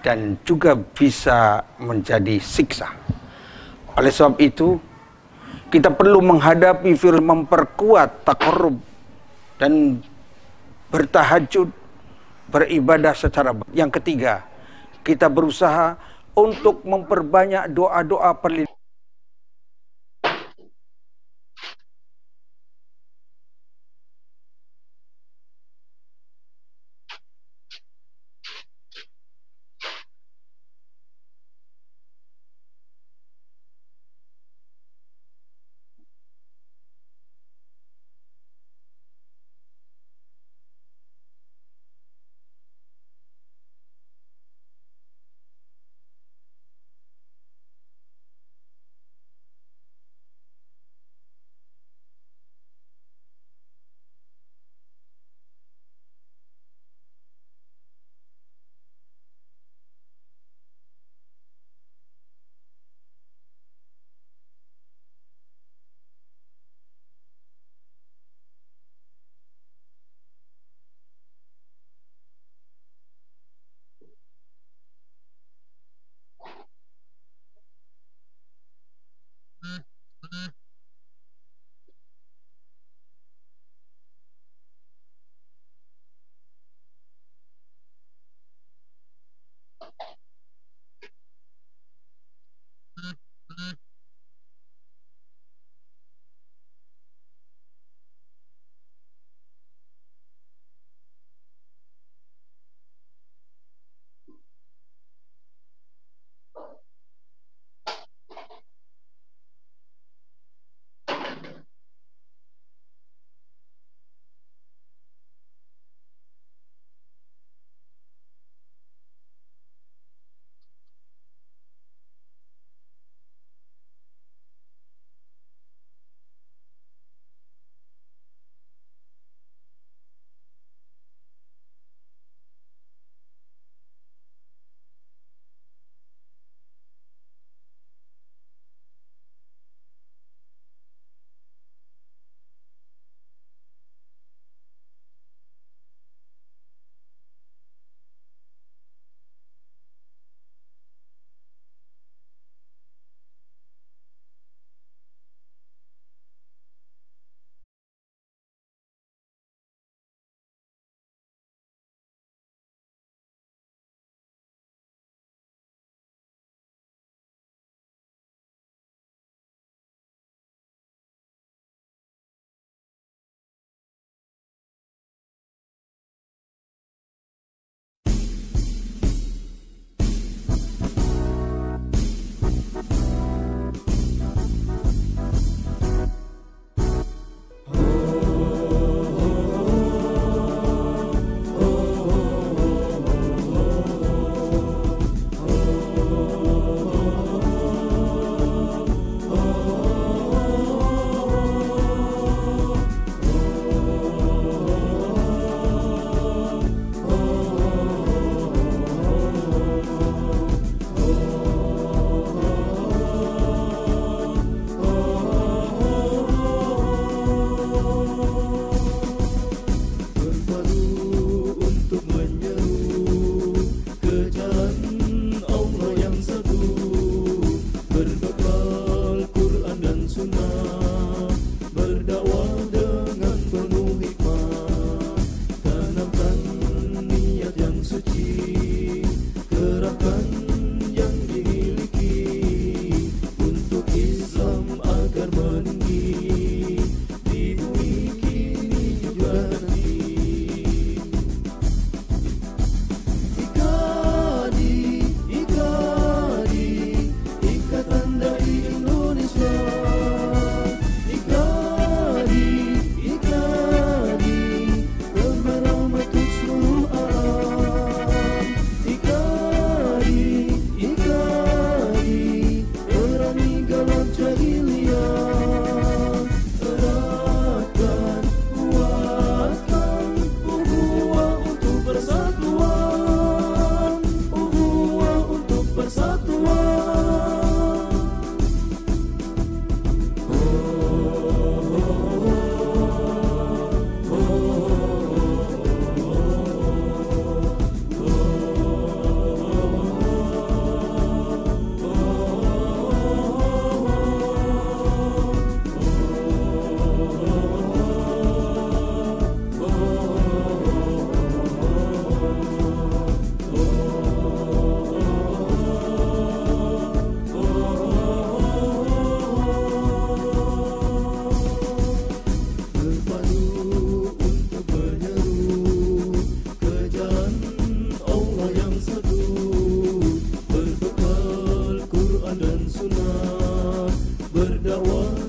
dan juga bisa menjadi siksa. Oleh sebab itu, kita perlu menghadapi virus, memperkuat taqarrub dan bertahajud, beribadah secara. Yang ketiga, kita berusaha untuk memperbanyak doa-doa perlindungan.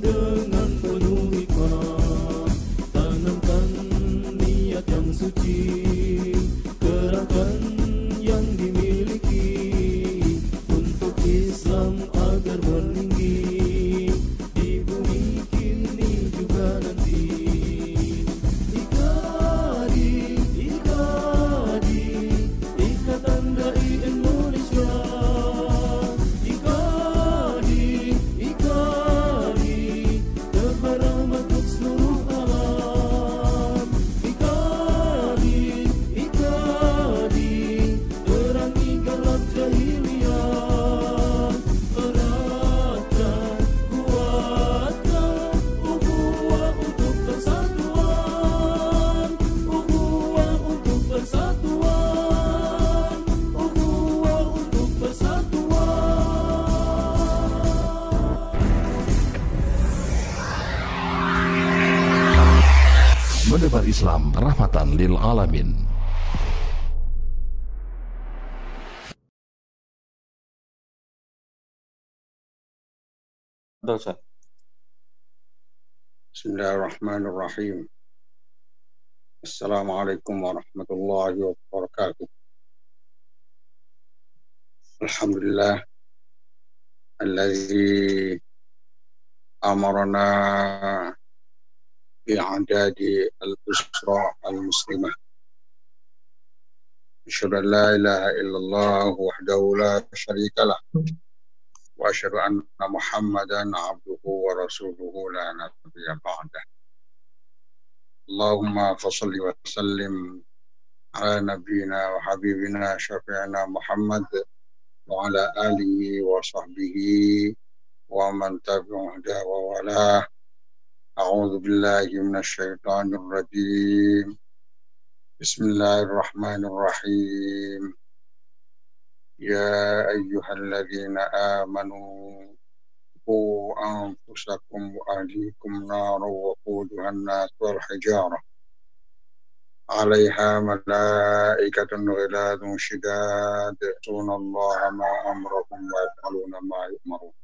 dengan penuh hikmah, tanamkan niat yang suci, kerahkan yang dimiliki untuk Islam agar meninggi di bumi kini juga nanti. Ikatan Dai Indonesia, ikadi kepada makhluk seluruh alam. Ikadi perangi gelap jahiliyah, eratkan, kuatkan ukhuwah untuk persatuan, ukhuwah untuk persatuan, ukhuwah untuk persatuan. Menebar Islam rahmatan lil alamin. Dosa. Bismillahirrahmanirrahim. Assalamualaikum warahmatullahi wabarakatuh. Alhamdulillah alladzi amarna bi'adadi al-usra al-muslimah. Asyhadu an la ilaha illallah wahdahu la syarika lah wa asyhadu anna Muhammadan abduhu wa rasuluhu la nabiyya ba'dah. Allahumma fashalli wa sallim ala nabiyyina wa habibina syafi'ina Muhammad wa ala alihi wa sahbihi wa man tabi'ahu wa wala. A'udzu billahi minasy syaithanir rajim. Bismillahirrahmanirrahim. Ya ayyuhalladzina amanu qu anfusakum wa ahlikum naran wa quduha an-nas wal hijarah 'alaiha malaikatun ghiladun syidad ya'sunallaha ma amrahum wa yaf'aluna ma yu'marun.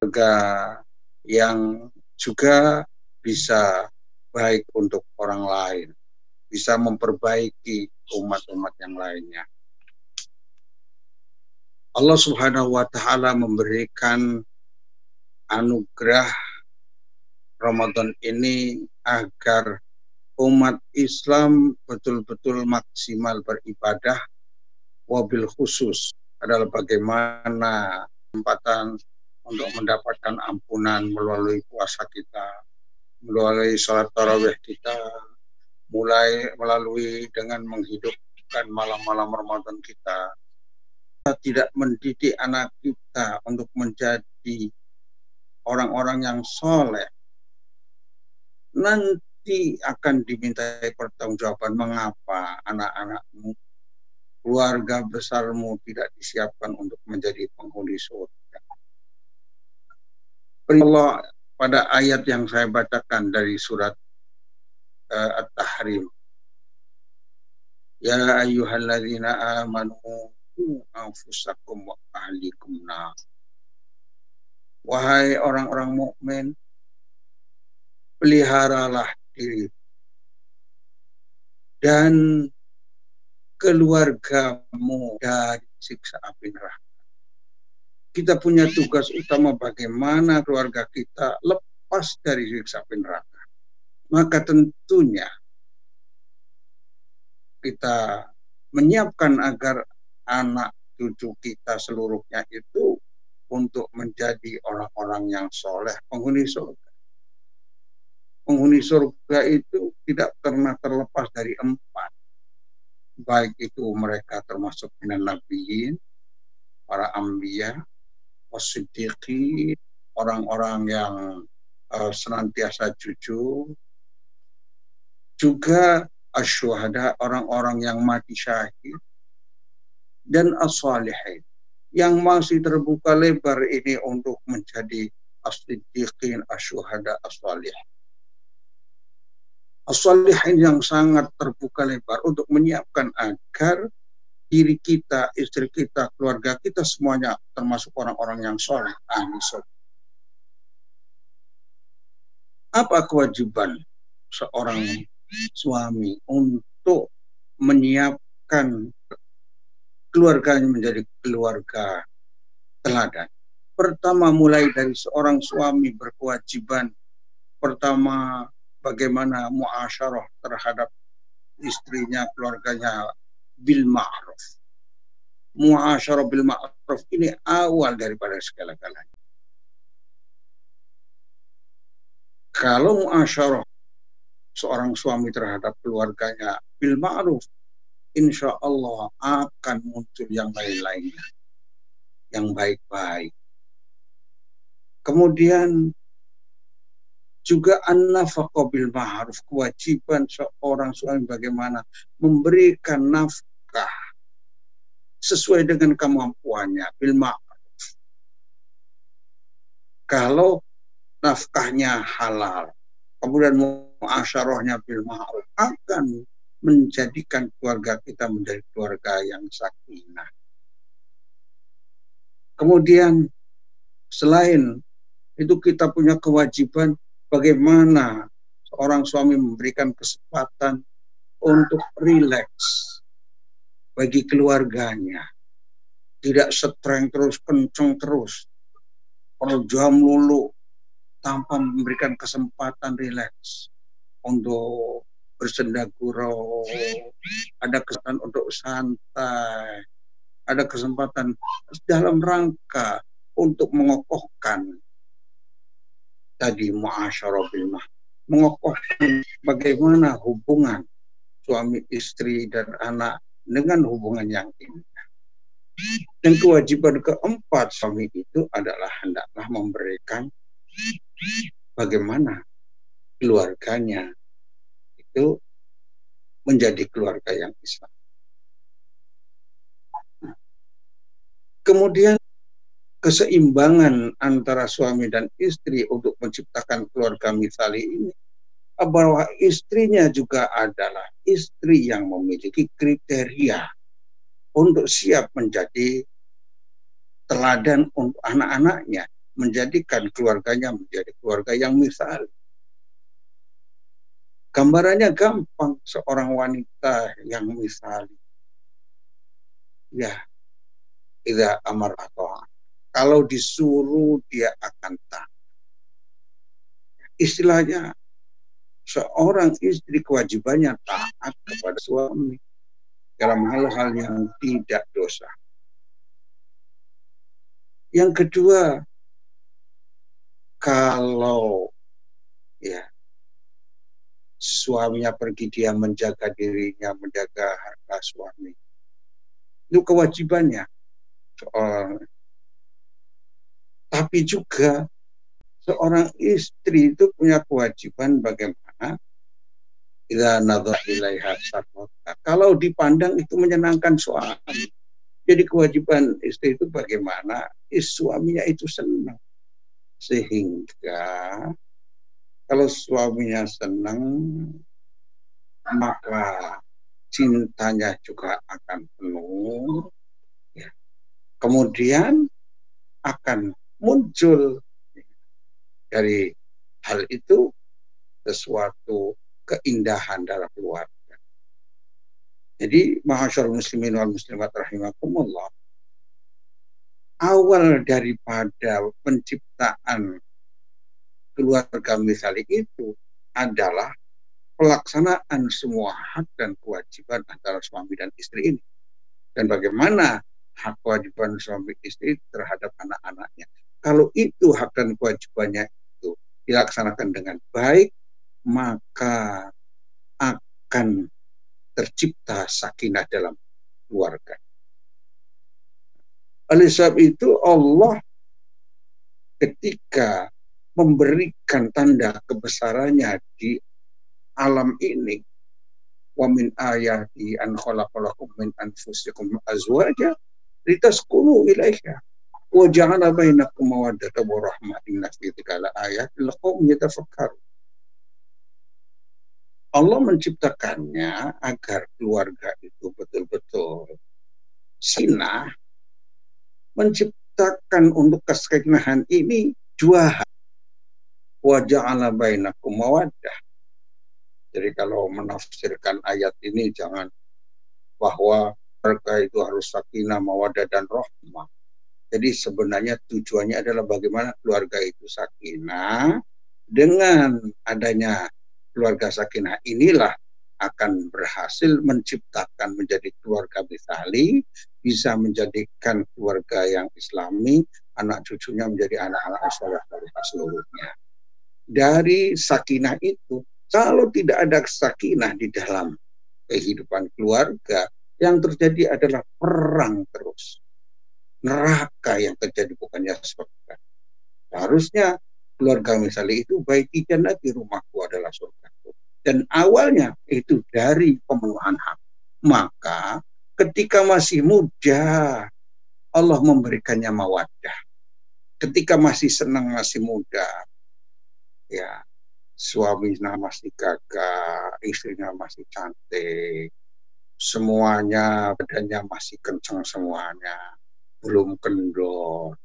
Yang juga bisa baik untuk orang lain, bisa memperbaiki umat-umat yang lainnya. Allah Subhanahu wa Ta'ala memberikan anugerah Ramadan ini agar umat Islam betul-betul maksimal beribadah, wabil khusus adalah bagaimana kesempatan untuk mendapatkan ampunan melalui puasa kita, melalui sholat tarawih kita, melalui dengan menghidupkan malam-malam Ramadan kita. Kita tidak mendidik anak kita untuk menjadi orang-orang yang soleh, nanti akan dimintai pertanggungjawaban mengapa anak-anakmu, keluarga besarmu tidak disiapkan untuk menjadi penghuni surga. Allah pada ayat yang saya bacakan dari surat At-Tahrim. Ya ayyuhalladzina amanu anfusakum wa ahlikum nar. Wahai orang-orang mukmin, peliharalah diri dan keluargamu dari siksa api neraka. Kita punya tugas utama bagaimana keluarga kita lepas dari siksa api neraka. Maka tentunya kita menyiapkan agar anak cucu kita seluruhnya itu untuk menjadi orang-orang yang soleh, penghuni surga. Penghuni surga itu tidak pernah terlepas dari 4. Baik itu mereka termasuk minan nabiyyin, para anbiya, wasiddiqin, orang-orang yang senantiasa jujur, juga asyuhada, orang-orang yang mati syahid, dan as-salihin, yang masih terbuka lebar ini untuk menjadi as-siddiqin, asyuhada, as-salihin. As-salihin yang sangat terbuka lebar untuk menyiapkan agar diri kita, istri kita, keluarga kita semuanya termasuk orang-orang yang soleh, ahli surga. Apa kewajiban seorang suami untuk menyiapkan keluarganya menjadi keluarga teladan? Pertama, mulai dari seorang suami berkewajiban, pertama, bagaimana muasyarah terhadap istrinya, keluarganya, bil ma'ruf. Muasyarah bil ma'ruf ini awal daripada segala-galanya. Kalau muasyarah seorang suami terhadap keluarganya bil ma'ruf, insya Allah akan muncul yang lain-lainnya, yang baik-baik. Kemudian juga an-nafaqah bil ma'ruf, kewajiban seorang suami bagaimana memberikan nafkah sesuai dengan kemampuannya bil ma'ruf. Kalau nafkahnya halal, kemudian muasyarahnya bil ma'ruf, akan menjadikan keluarga kita menjadi keluarga yang sakinah. Kemudian selain itu kita punya kewajiban bagaimana seorang suami memberikan kesempatan untuk rileks bagi keluarganya. Tidak streng terus, kenceng terus, kalau jam lulu, tanpa memberikan kesempatan rileks untuk bersenda gurau, ada kesempatan untuk santai, ada kesempatan dalam rangka untuk mengokohkan tadi muasyarah bil ma'ruf, mengokohkan bagaimana hubungan suami istri dan anak dengan hubungan yang indah. Dan kewajiban keempat suami itu adalah hendaklah memberikan bagaimana keluarganya itu menjadi keluarga yang Islam. Kemudian keseimbangan antara suami dan istri untuk menciptakan keluarga misali ini, bahwa istrinya juga adalah istri yang memiliki kriteria untuk siap menjadi teladan untuk anak-anaknya, menjadikan keluarganya menjadi keluarga yang misal. Gambarannya gampang, seorang wanita yang misal, ya, tidak amar atau kalau disuruh dia akan taat. Istilahnya seorang istri kewajibannya taat kepada suami dalam hal-hal yang tidak dosa. Yang kedua, kalau ya suaminya pergi, dia menjaga dirinya, menjaga harta suami, itu kewajibannya. Tapi juga seorang istri itu punya kewajiban bagaimana kalau dipandang itu menyenangkan suami. Jadi kewajiban istri itu bagaimana suaminya itu senang. Sehingga kalau suaminya senang, maka cintanya juga akan penuh. Ya. Kemudian akan muncul dari hal itu sesuatu keindahan dalam keluarga. Jadi, ma'asyarul muslimin wal muslimat rahimakumullah, awal daripada penciptaan keluarga misali itu adalah pelaksanaan semua hak dan kewajiban antara suami dan istri ini. Dan bagaimana hak kewajiban suami istri terhadap anak-anaknya. Kalau itu hak dan kewajibannya itu dilaksanakan dengan baik, maka akan tercipta sakinah dalam keluarga. Oleh sebab itu Allah ketika memberikan tanda kebesarannya di alam ini, wa min ayati an khalaqalakum min anfusikum azwaja litaskunu ilaiha wa ja'ala bainakum mawaddatan wa rahmah inna fi dzalika laayatin liqaumin yatafakkarun. Allah menciptakannya agar keluarga itu betul-betul sakinah, menciptakan untuk kesakinahan ini dua hal. wa ja'ala bainakum mawaddah. Jadi kalau menafsirkan ayat ini jangan bahwa keluarga itu harus sakinah, mawaddah dan rahmah. Jadi sebenarnya tujuannya adalah bagaimana keluarga itu sakinah. Dengan adanya keluarga sakinah inilah akan berhasil menciptakan menjadi keluarga misali, bisa menjadikan keluarga yang islami, anak cucunya menjadi anak-anak saleh seluruhnya. Dari sakinah itu, kalau tidak ada sakinah di dalam kehidupan keluarga, yang terjadi adalah perang terus. Neraka yang terjadi, bukannya surga. Harusnya keluarga misalnya itu baiki jannati, rumahku adalah surga. Dan awalnya itu dari pemenuhan hak. Maka ketika masih muda, Allah memberikannya mawaddah. Ketika masih senang, masih muda, ya suaminya masih gagah, istrinya masih cantik, semuanya badannya masih kencang semuanya, belum kendor.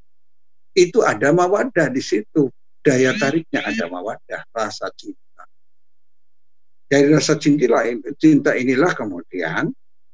Itu ada mawaddah di situ. Daya tariknya ada mawaddah, rasa cinta. Dari rasa cinta inilah kemudian